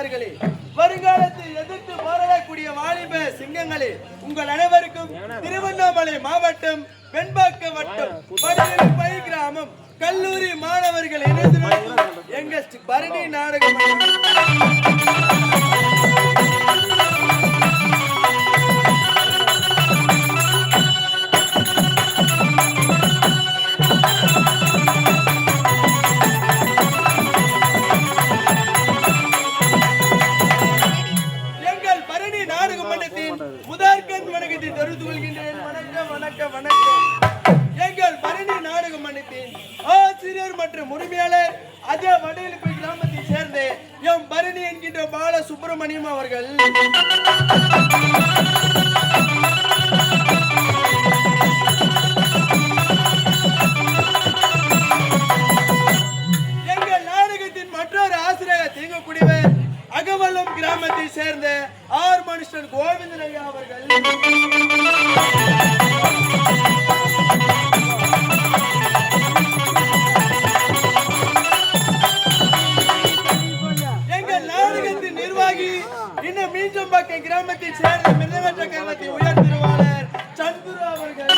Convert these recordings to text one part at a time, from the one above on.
மாணவர்களே, வருங்காலத்தில் எதிர்த்து போராடக்கூடிய வாலிப சிங்கங்களே, உங்கள் அனைவருக்கும் திருவண்ணாமலை மாவட்டம் வெண்பாக்க வட்டம் பை கிராமம் கல்லூரி மாணவர்கள் இணைந்து எங்க பரணி நாடகம் முதற்கண் வணக்கத்தை தெரிவித்துக் கொள்கின்றேன். வணக்கம் வணக்கம் வணக்கம். எங்கள் பரணி நாடக மன்றத்தின் ஆசிரியர் மற்றும் உரிமையாளர் அதே வடையலுப்பை கிராமத்தை சேர்ந்த எம் பரணி என்கின்ற பால சுப்பிரமணியம் அவர்கள் எங்கள் நாடகத்தின் மற்றொரு ஆசிரியர் தீங்கக்கூடியவர் அகவலம் கிராமத்தை சேர்ந்த ஆர் மனுஷன் கோவிந்தன் ஐயா அவர்கள் எங்கள் நாடகத்தின் நிர்வாகி இன்னும் மீஞ்சம்பாக்கம் கிராமத்தை சேர்ந்த மிருதவற்ற கிராமத்தை உயர் திருவாளர் சந்துரு அவர்கள்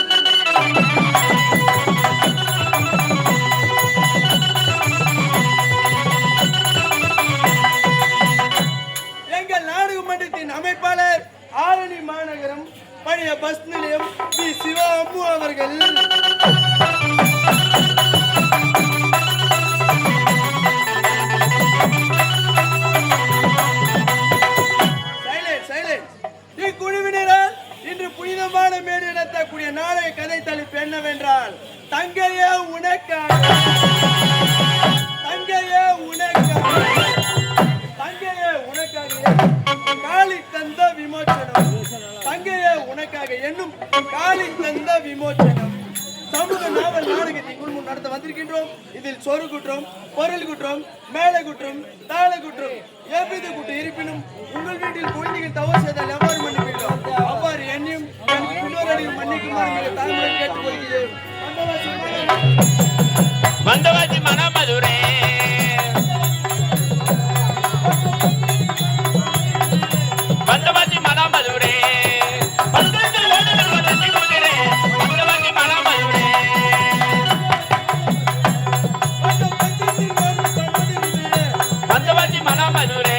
அமைப்பாளர் ஆரணி மாநகரம் பழைய பஸ் நிலையம் பி சிவா அம்மு அவர்கள் இக்குழுவினரால் இன்று புனிதமான மேடு நடத்தக்கூடிய நாளைய கதை தலைப்பு என்னவென்றால் தங்கையே உனக்காக தங்கையே உனக்காக தங்கையே உனக்காக காளி தந்த விமோச்சனம் தங்கையே உனக்காக என்னும் காளி தந்த விமோச்சனம் சமூக நாவல் நாடகத்தை முன் நடத்த வந்திருக்கின்றோம். இதில் சொரு குற்றம், பொருள் குற்றம், மேலை குற்றம், தாள குற்றம், எவ்வித குற்றம் இருப்பினும் உங்கள் வீட்டில் குழந்தைகள் தவறு செய்தால் எவ்வாறு மன்னிப்பீர்களோ அவ்வாறு என்னையும் பின்னோரையும் மன்னிக்குமாறு மிக தாழ்மையுடன் கேட்டுக்கொள்கிறேன். வந்தவாசி மனமதுரே வந்தவாசி மனமதுரே வந்தவாசி மனமதுரே வந்தவாசி மனமதுரே